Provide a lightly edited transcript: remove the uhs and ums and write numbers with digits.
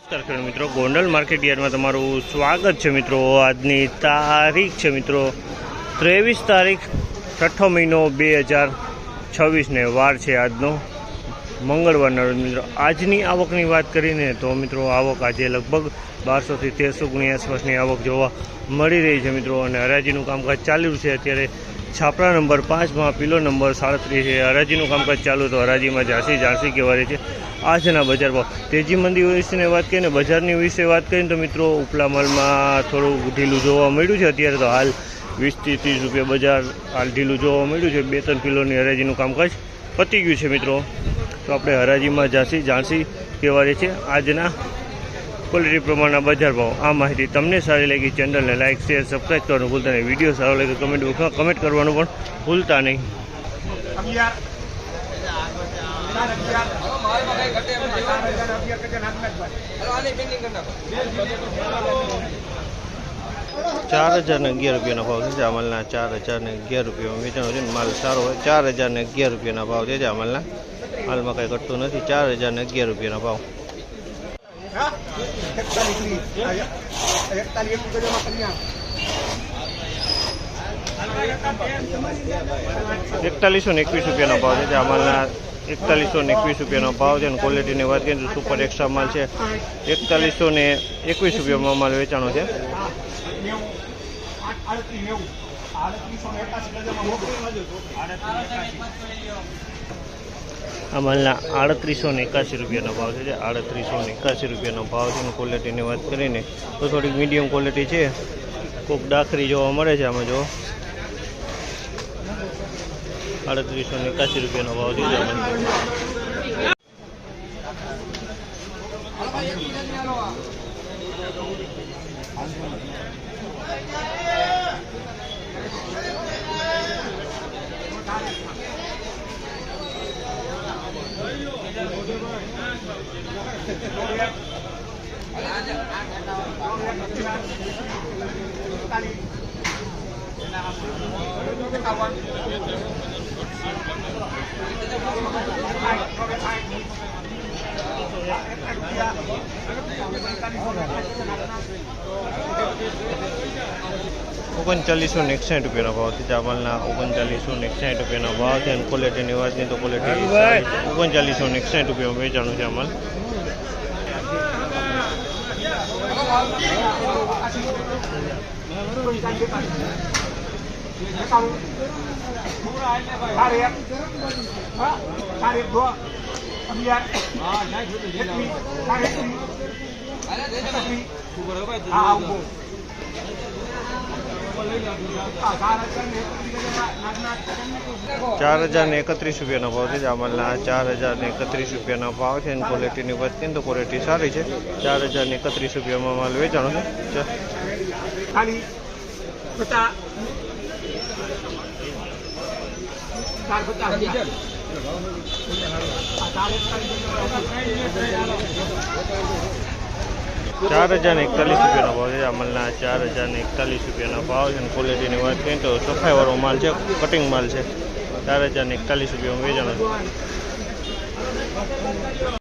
નમસ્કાર ખેડૂત મિત્રો, ગોંડલ માર્કેટ યાર્ડમાં તમારું સ્વાગત છે મિત્રો। આજની તારીખ છે મિત્રો 23 તારીખ 6 મહિનો 2026 ને વાર છે આજનો મંગળવારના રોજ મિત્રો। આજની આવકની વાત કરીને તો મિત્રો આવક આજે લગભગ 1200 થી 1300 ગુણી આસપાસની આવક જોવા મળી રહી છે મિત્રો। અને હરાજીનું કામકાજ ચાલુ છે। અત્યારે છાપરા નંબર 5માં પીલો નંબર 37 છે। હરાજીનું કામકાજ ચાલુ તો હરાજીમાં ઝાંસી કહેવાય છે। આજના બજાર ભાવ તેજી મંદી વિશે વાત કરીએ ને બજારની વિશે વાત કરીએ તો મિત્રો ઉપલા માલમાં થોડું ઢીલું જોવા મળ્યું છે। અત્યારે તો હાલ 20 થી 30 રૂપિયા બજાર હાલ ઢીલું જોવા મળ્યું છે। 2-3 કિલોની હરાજીનું કામકાજ પતી ગયું છે મિત્રો। તો આપણે હરાજીમાં ઝાંસી કહેવાય છે આજના ક્વોલિટી પ્રમાણના બજાર ભાવ। આ માહિતી તમને સારી લાગી ચેનલને લાઇક શેર સબસ્ક્રાઈબ કરવાનું ભૂલતા નહીં। વિડીયો સારો લાગે કમેન્ટ બોક્સમાં કમેન્ટ કરવાનું પણ ભૂલતા નહીં। 4011 રૂપિયાનો ભાવ છે। આ માલના 4011 રૂપિયામાં વેચાણો છે। માલ સારો હોય 4011 રૂપિયાના ભાવ છે। આ માલના હાલમાં કંઈ ઘટતું નથી। 4011 રૂપિયાના ભાવ। 4121 રૂપિયાનો ભાવ છે। આ માલના 4121 રૂપિયાનો ભાવ છે। અને ક્વોલિટીની વાત કરીએ તો સુપર એક્સ્ટ્રા માલ છે। 4121 રૂપિયામાં માલ વેચાણો છે। આ માલના 3881 રૂપિયાનો ભાવ છે। 3881 રૂપિયાનો ભાવ છે। અને ક્વોલિટીની વાત કરીને તો થોડીક મીડિયમ ક્વોલિટી છે। કોક ડાખરી જોવા મળે છે આમાં જો। 3881 રૂપિયાનો ભાવ છે। 3961 રૂપિયાનો ભાવ છે। ચાવલના 3961 રૂપિયાનો ભાવ છે। અને ક્વોલિટીની વાત કરીએ તો ક્વોલિટી 3961 રૂપિયામાં વેચાણું છે અમાલ। ₹4031 રૂપિયાનો ભાવ છે। જામલના 4031 રૂપિયાનો ભાવ છે। અને ક્વોલિટીની વાત કરીએ તો ક્વોલિટી સારી છે। 4031 રૂપિયામાં માલ વેચાણો છે। ₹4041 રૂપિયાનો ભાવ છે। અમલના 4041 રૂપિયાનો ભાવ છે। અને ક્વોલિટીની વાત કરીએ તો સફાઈવાળો માલ છે, કટિંગ માલ છે। 4041 રૂપિયામાં વેચાણો છે।